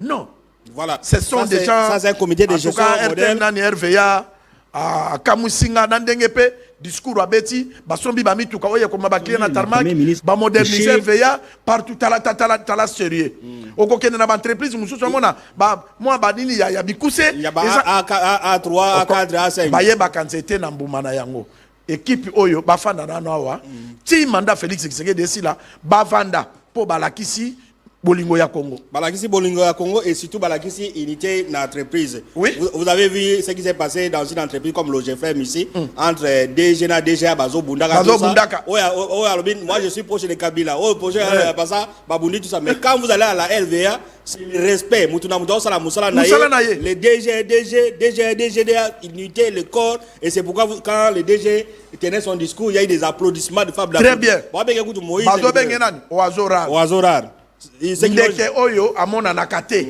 non voilà ce sont des gens ça c'est un comité de gestion modèle nani RVA a kamusinga na ndenge pe discours abeti basombi ba mituka oye ko mabakli na tarmac ba moderniser RVA partout tala sérieux okokende na entreprise mususu mona ba moi ba nini ya bikuse ya ba A3 A4 A5 ba yeba kanzete na mbuma na yango équipe oyo ba fanda na awa ti mandat Félix Tshisekedi desila ba vanda po balakisi bolingo ya Congo. Balakisi bolingo ya Congo et surtout balakisi unité dans l'entreprise. Oui. Vous avez vu ce qui s'est passé dans une entreprise comme le GFM ici entre DG et DGA Bazo Bundaka. Bazo Bundaka. Moi je suis proche de Kabila. Oh proche Basa Babundi tout ça mais quand vous allez à la LVA c'est le respect. Mutuna Mutao Sala Musala Naye. Les DGDA unité le corps et c'est pourquoi quand le DG tenait son discours il y a eu des applaudissements de Fab. Très bien. Bazo Bengenan Oazora. Oazora. Ndeke oyo amona nakate.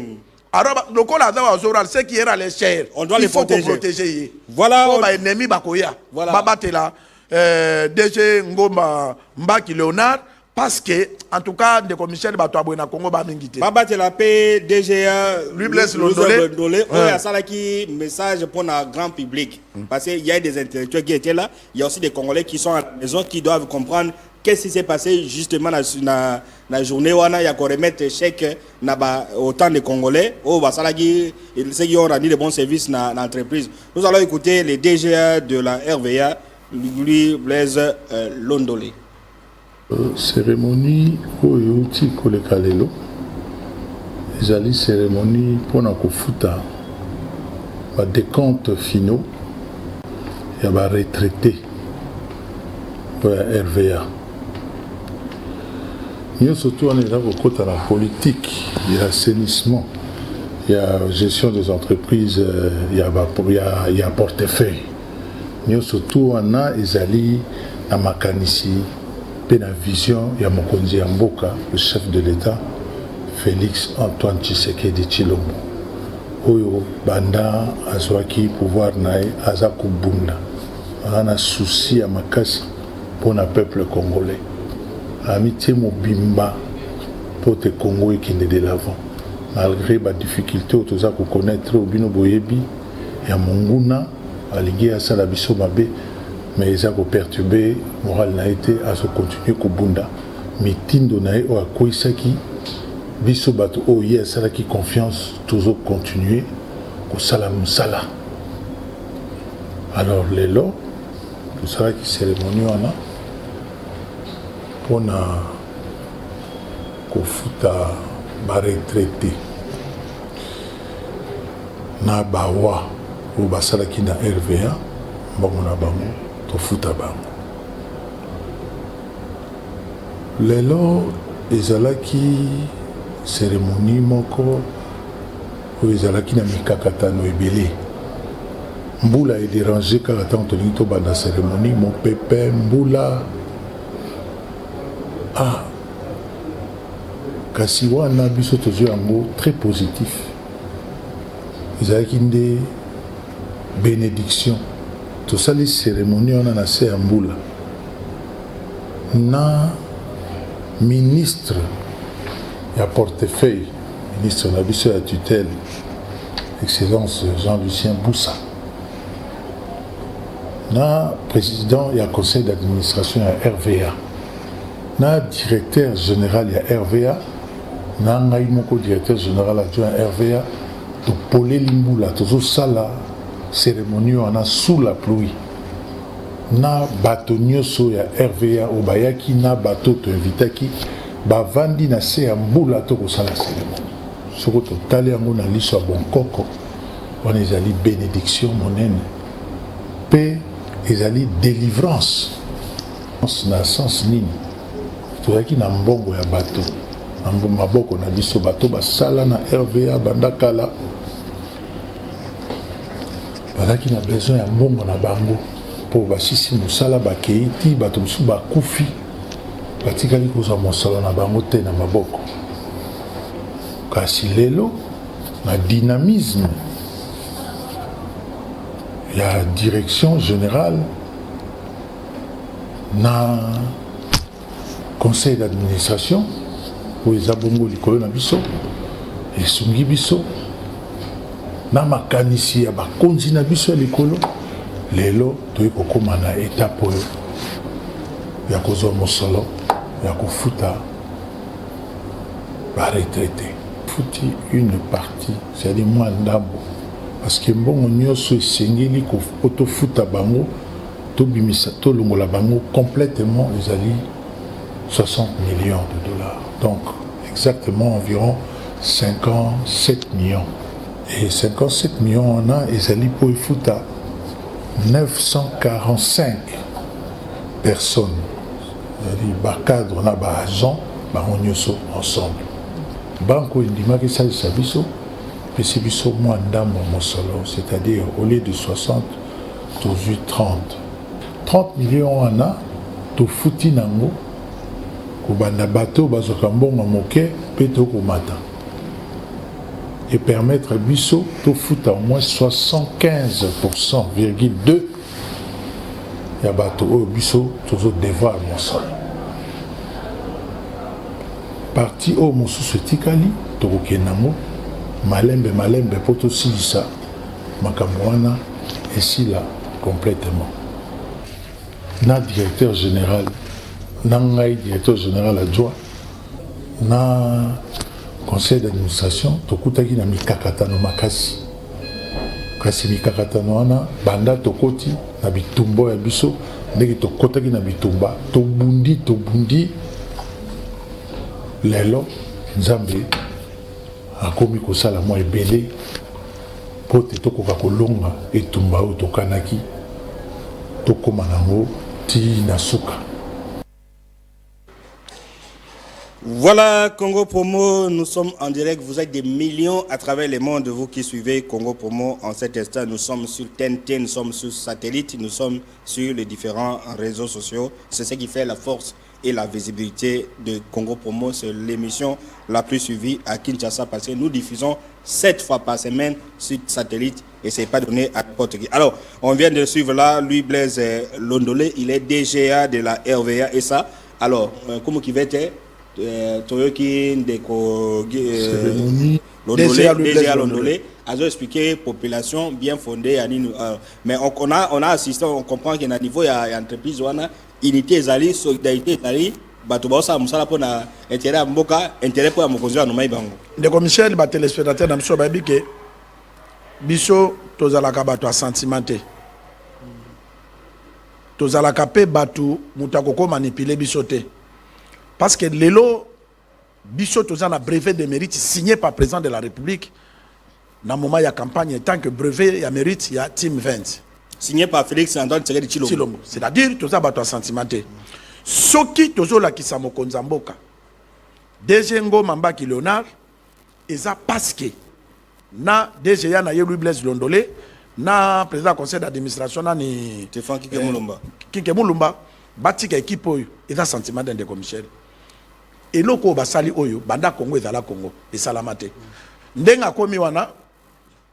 Alors lokola za Oazora ce qui era les chers. On doit les protéger. Voilà. Pour ba ennemi bakoya. Babatela DG Ngoma Mbaki Léonard parce que en tout cas de commissaire bato abona Congo ba mingité. Babatela pe DGA Louis Blaise Ndolé. Ouais, ça là qui message pour un grand public parce qu'il y a des intellectuels qui étaient là, il y a aussi des Congolais qui sont à la maison qui doivent comprendre qu'est-ce qui s'est passé justement dans la journée où il y a qu'on remettre chèque autant de Congolais ceux qui ont rendu de bons services dans l'entreprise. Nous allons écouter les DGA de la RVA, Louis Blaise Ndolé. Cérémonie oyo ti koleka lelo ezali cérémonie pona kofuta ba décompte finaux ya ba retraité ya RVA. Nous surtout on est là au côté de la politique, il y a assainissement, il y a gestion des entreprises, il y a portefeuille. Nous surtout on a ezali na makanisi pe na vision ya mokonzi ya mboka le chef de l'État Félix Antoine Tshisekedi Tshilombo. Oyo banda azwaki pouvoir nae aza kubunda. Ana souci ya makasi pour le peuple congolais. Amitié mobimba pour te Congo et qui n'est de l'avant. Malgré les difficultés, tu as connaître au bino boyebi et à monguna à liguer à salabiso mabe mais ils ont perturbé moral n'a été à se continuer kubunda. Mitindo nae o akoisaki biso bato o hier sala qui confiance toujours continuer ko salam sala. Alors les lots tout ça qui cérémonie on a on a kofuta ba retraité na bawa ou basala ki na RVA bango na bango tofuta bango. Lelo ezalaki cérémonie moko oyo ezalaki na mikakatano ebele. Mbula est dérangé car attend tolingi tobanda cérémonie mon pépé mbula kasi wana biso tozwi yango très positif. Ezalaki nde bénédiction tosali cérémonie wana na se ya mbula na ministre ya portefeuille, ministre na biso ya tutelle, excellence Jean-Lucien Boussa, na président ya conseil d'administration ya RVA, na directeur général ya RVA, na ngai moko directeur général adjoint RVA, to poleli mbula tozo sala cérémonie wana sous la pluie. Na bato nyonso ya RVA obayaki na bato to invitaki bavandi na se ya mbula to kosala cérémonie. Soko totali yango na liso ya bonkoko wana ezali bénédiction monene pe ezali délivrance na sens nini tozalaki na mbongo ya bato na maboko na biso bato basala na RVA bandakala bazalaki na besoin ya mbongo na bango po basisi mosala bakei ti bato mosusu bakufi batikali kozwa mosala na bango te na maboko. Kasi lelo na dynamisme ya direction générale na conseil d'administration oyo eza bongo likolo na biso esungi biso na makanisi ya bakonzi na biso ya likolo lelo toyi kokoma na étape oyo ya kozwa mosolo ya kofuta baretraité futi une partie c'est-à-dire mwa ndambo parce que mbongo nyonso esengeli kotofuta bango tobimisa tolongola bango complètement ezali 60 millions de dollars, donc exactement environ 57 millions. Et 57 millions on a ezali po efuta 945 personnes, c'est-à-dire bacadre na baagent bango nyonso ensemble. Banko indimaki salisa biso pesi biso mwa ndambo mosolo, c'est-à-dire au lieu de 60 tozwi 30 millions on a tofuti nango kobanda bato bazwaka mbongo moke mpe tokomata et permettre biso tofuta au moins 75,2% ya bato oyo biso tozo devoir mosolo. Parti oyo mosusu etikali tokokenda nango malembe mpo tosilisa makambo wana esila complètement. Na directeur général na ngai directeur général adjoint na conseil d'administration tokutaki na mikakatano makasi kasi mikakatano wana banda tokoti na bitumba ya biso ndenge tokotaki na bitumba tobundi lelo nzambe akomi kosala mwa ebele po te tokoka kolonga etumba oyo tokanaki tokoma nango ti na suka. Voilà Congo Promo, nous sommes en direct, vous êtes des millions à travers le monde, vous qui suivez Congo Promo en cet instant. Nous sommes sur TNT, nous sommes sur satellite, nous sommes sur les différents réseaux sociaux. C'est ce qui fait la force et la visibilité de Congo Promo. C'est l'émission la plus suivie à Kinshasa parce que nous diffusons 7 fois par semaine sur satellite et ce n'est pas donné à n'importe qui. Alors, on vient de suivre là, lui Blaise Londolé, il est DGA de la RVA et ça. Alors, comment qui va être Toyoki Ndeko DGA Londolé a expliqué population bien fondée mais on a assisté, on comprend qu'il y a un niveau, il y a une entreprise, unité zali, solidarité zali, batubaosa musala pona intérêt à mboka, intérêt pour amokozwa no maibango. Ndeko Michel ba téléspectateur na biso ba bike biso tozalaka bato a sentimenté. Tozalaka pe batu mutakoko manipuler biso te. Parce que lelo biso tozana un brevet de mérite signé par le président de la République dans le moment de la campagne, tant que brevet de mérite, il y a Team 20. signé par Félix Antoine Tshisekedi Tshilombo. C'est-à-dire tout ça bato sentimenté. Soki tozo la kisa mokonzi mboka. DG Ngoma Mbaki Léonard eza parce que na DG ya na Louis Blaise Londolé na président conseil d'administration na ni Stéphane Kike Mulumba. Kike Mulumba batika équipe oyo eza sentiment de Michel. Et loko basali oyo banda Congo ezala Congo et salamate. Ndenga komi wana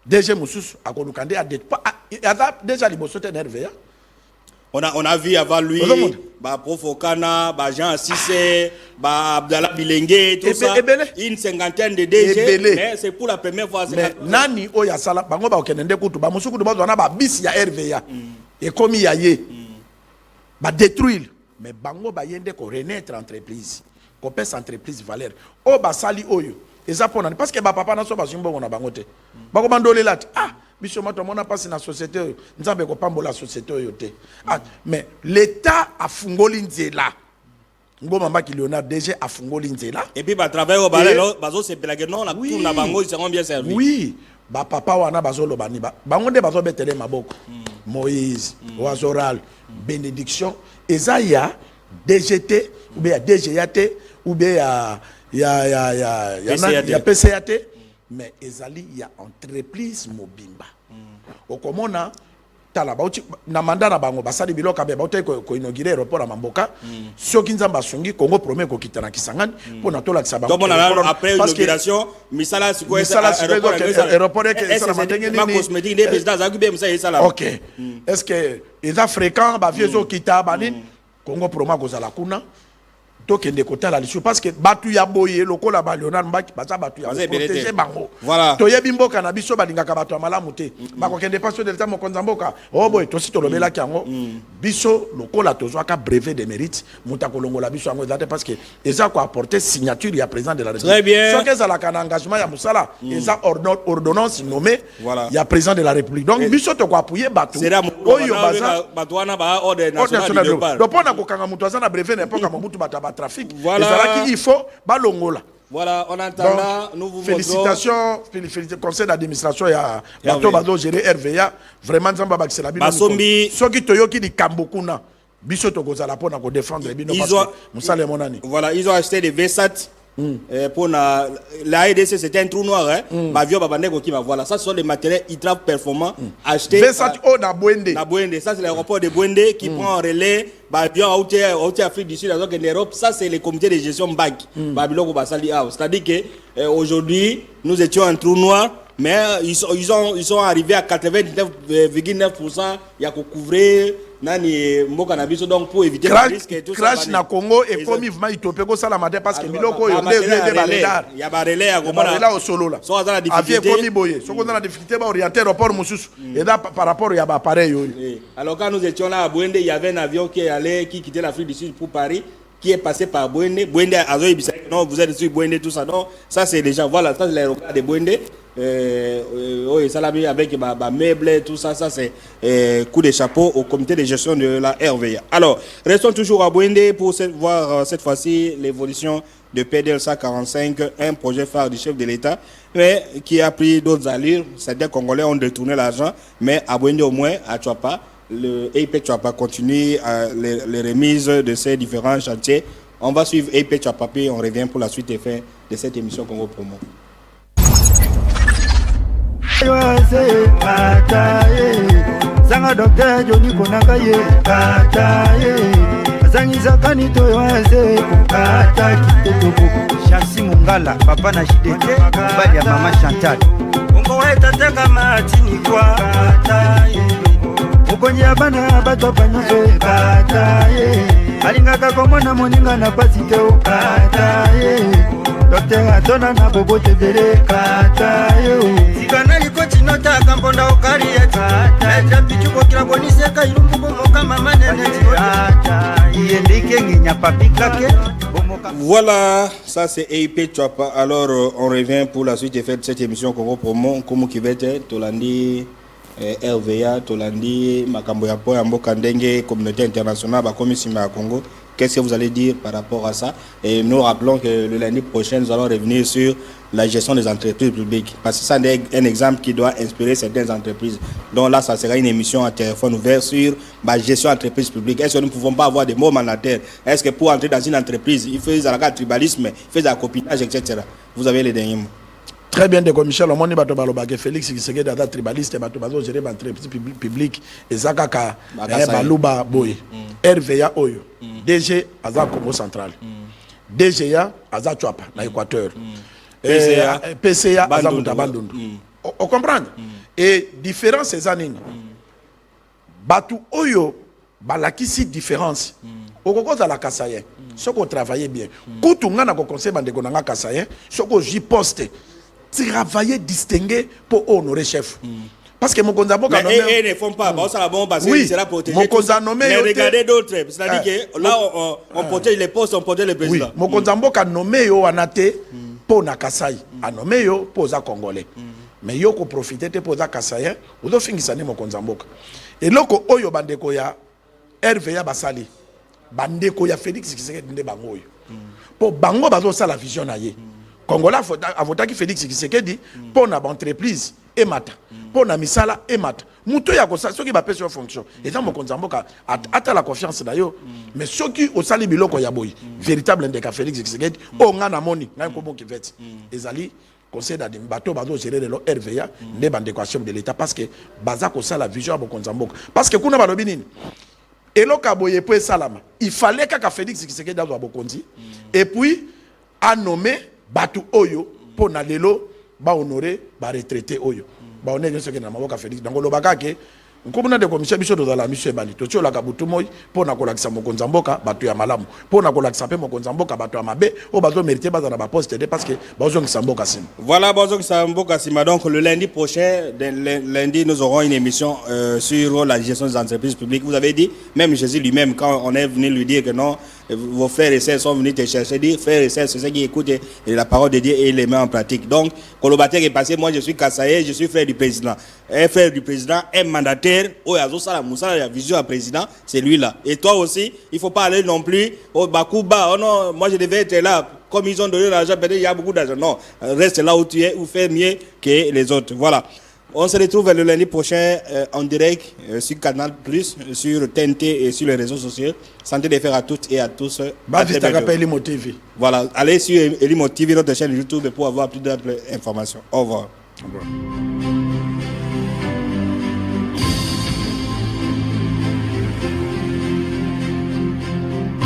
DG Mususu akolukande a déjà liboso te nerve. On a vu avant lui, Prof Okana, Jean Assissé, Abdallah Bilenge, tout ça, une cinquantaine de DG, mais c'est pour la première fois. Mais nani oya sala, bango ba okende kutu, ba musuku ba wana ba bis ya RVA, et comme ya ye, ba détruire, mais bango ba yende ko renaître entreprise, ko pèse entreprise valeur, o ba sali oyo, eza pona, parce que ba papa na so ba zimbo na bango te, bango bandole lat, biso mato mona passe na société nzambe ko pambola société yote mais l'état a fungoli nzela Ngoma Mbaki Léonard DG a fungoli nzela et puis ba travailler au balai bazo se blague non la tour na bango ils seront bien servis. Oui ba papa wana bazo lobani ba bango nde bazo betele maboko Moïse Oazoral bénédiction ezaya DGT ou bien DGAT ou bien ya PCAT. Mais ezali ya entreprise mobimba. Okomona tala bauti na manda na bango basali biloka be bauti ko inaugurer aéroport à Mamboka. Soki nzamba sungi Congo promet ko kitana Kisangani pona tola kisaba. Donc après l'inauguration misala siko aéroport que ça matenge ni cosmétique des présidents zakube msa esala. OK. Est-ce que eza fréquent ba viezo kita bani Congo promet ko zala kuna? Tokende kotala lisu parce que batu ya boye lokola ba Léonard Mbaki baza batu ya protéger bango. Voilà. Toyebi mboka na biso balingaka batu ya malamu te. Bakokende pas sur de l'état mokonza mboka. Oh boy to si tolobela kiango. Biso lokola tozwaka brevet de mérite muta kolongola biso yango ezate parce que eza ko apporter signature ya président de la République. Très bien. Soki ezala kana engagement ya musala eza ordonnance nommée ya président de la République. Donc biso to ko appuyer batu. Oyo baza batu wana ba ordre national de départ. Donc pona ko kanga mutu azana brevet n'importe Mobutu bataba trafic. Voilà. Il faut balongola. Voilà, on entend. Nous vous félicitations, conseil d'administration ya bato bazo gérer RVA. Vraiment nzamba bakisela bino. Basombi soki toyoki di Kambokuna. Biso to kozala pona ko défendre bino parce que musale monani. Voilà, ils ont acheté des V7. Pour la AEDC c'était un trou noir voilà, ça ce sont les matériels ultra performants achetés na Bwende. Ça c'est l'aéroport de Bwende qui prend en relais bien à Afrique du Sud en Europe. Ça c'est le comité de gestion BAC c'est-à-dire que aujourd'hui nous étions un trou noir, mais ils sont arrivés à 99,9%. Il y a qu'on couvrir nani mboka na biso donc pour éviter le risque et tout ça. Crash na Congo et comme vivement itopeko sala matin parce que biloko yo de baledar. Il y a barelé à Gomona. Là au solo là. So za difficulté. Aviez comme boye. So qu'on a la difficulté ba orienter aéroport mususu. Et là par rapport il y a ba pareil yo. Alors quand nous étions là à Bwende, il y avait un avion qui quittait l'Afrique du Sud pour Paris, qui est passé par Bwende. Bwende a non, vous êtes sur Bwende tout ça. Non, ça c'est déjà voilà, ça c'est l'aéroport de Bwende. Salami avec meubles, tout ça, ça c'est coup de chapeau au comité de gestion de la RVA. Alors, restons toujours à Bwende pour voir cette fois-ci l'évolution de PDL 145, un projet phare du chef de l'État, mais qui a pris d'autres allures. Certains Congolais ont détourné l'argent, mais à Bwende au moins, à Tchouapa, le EIP Tchouapa continue les remises de ces différents chantiers. On va suivre EIP Tchouapa et on revient pour la suite et fin de cette émission Congo Promo. Sanga docteur Johnny Konakaye kataye Sangisa kanito yoaze kata kitoko Chasi Mungala papa na shidete bali ya mama Chantal Ungo weta teka matini kwa kataye Ukonye abana bato panyoso kataye Alingaka komona moninga na pasite kataye Docteur atona na bobo tebele kataye Sikana liko chinota kamponda okari ya Eja pichuko kila bonise ka ilumbu bomoka mama nene Iendike nginya papikake Voilà, ça c'est EIP Tchouapa. Alors on revient pour la suite et fait de cette émission Congo Promo. Comme qui va être Tolandi RVA, Tolandi Makambo ya Po Mboka Ndenge communauté internationale ba komisi ma Congo Qu'est-ce que vous allez dire par rapport à ça? Et nous rappelons que le lundi prochain, nous allons revenir sur la gestion des entreprises publiques. Parce que ça c'est un exemple qui doit inspirer certaines entreprises. Donc là, ça sera une émission à téléphone ouvert sur la gestion d'entreprises publiques. Est-ce que nous ne pouvons pas avoir des mots mandataires? Est-ce que pour entrer dans une entreprise, il faut un tribalisme, il faut un copinage, etc. Vous avez les derniers mots. Très bien, de Michel, on m'a dit Félix Tshisekedi est tribaliste, bato gérer l'entreprise publique, et Zakaka, Baluba Boy, RVA Oyo, DG Aza Congo Central, DGA Aza Chouapa, dans l'Équateur, PCA Aza Bandundu. On comprend? Et différence ces années, Batu Oyo, balakisi différence. Au cause de la Kassaye, ce qu'on travaillait bien. Quand on a un conseil de Gonanga Kassaye, ce qu'on j'y poste. Travailler distingué pour honorer chef. Parce que mon Konzamboka nommé. Et ne font pas. Bon, ça va bon parce qu'il sera protégé. Mon Konzamboka mais regardez d'autres. C'est-à-dire que là, on protège les postes, on protège le président. Oui, mon Konzamboka nommé yo anate pour Nakasai. A nommé yo pour za Congolais. Mais yo ko profiter te pour za Kassaïen. Ou do fingisane mon Konzamboka. Et loko oyo bandeko ya RVA basali. Bandeko ya Félix Tshisekedi nde bango yo. Pour bango bazo sa la vision na ye. Congolais a voté Félix Tshisekedi pour une entreprise et mata pour une misala et mata muto ya ko ceux qui va payer sur fonction et dans mon Konzamboka a la confiance d'ailleurs mais ceux qui au sali biloko ya boy véritable ndeka Félix Tshisekedi o ngana moni na ko bon qui fait ezali conseil d'adim bateau bazo gérer le RVA ne bande ko chef de l'état parce que baza ko ça la vision à mon Konzamboka parce que kuna balobi nini eloka boye pour salama il fallait que Félix Tshisekedi dans bokonzi et puis a nommé Batu Oyo pour Nalelo ba honorer ba retraité Oyo ba honorer ce que na maboka Félix donc lo bakake nkomuna de commission biso de la mission bali to tiola ka butu moy pour na kolakisa mokonza mboka batu ya malamu pour na kolakisa pe mokonza mboka batu ya mabe o bazo mériter baza na ba poste de parce que bazo ngisa mboka sim. Voilà bazo ngisa mboka sim. Donc le lundi prochain lundi nous aurons une émission sur la gestion des entreprises publiques. Vous avez dit même Jésus lui-même quand on est venu lui dire que non vos frères et sœurs sont venus te chercher, dire frères et sœurs, c'est ceux qui écoutent la parole de Dieu et les met en pratique. Donc, Kolobatek est passé, moi je suis Kassaye, je suis frère du président. Un frère du président, un mandataire, la vision du président, c'est lui là. Et toi aussi, il ne faut pas aller non plus au Bakuba, oh non, moi je devais être là. Comme ils ont donné l'argent, peut-être il y a beaucoup d'argent. Non, reste là où tu es ou fais mieux que les autres. Voilà. On se retrouve le lundi prochain en direct sur Canal+, sur TNT et sur les réseaux sociaux. Santé de faire à toutes et à tous. Elimo TV. Voilà, allez sur Elimo TV, notre chaîne YouTube, pour avoir plus d'informations. Au revoir. Au revoir.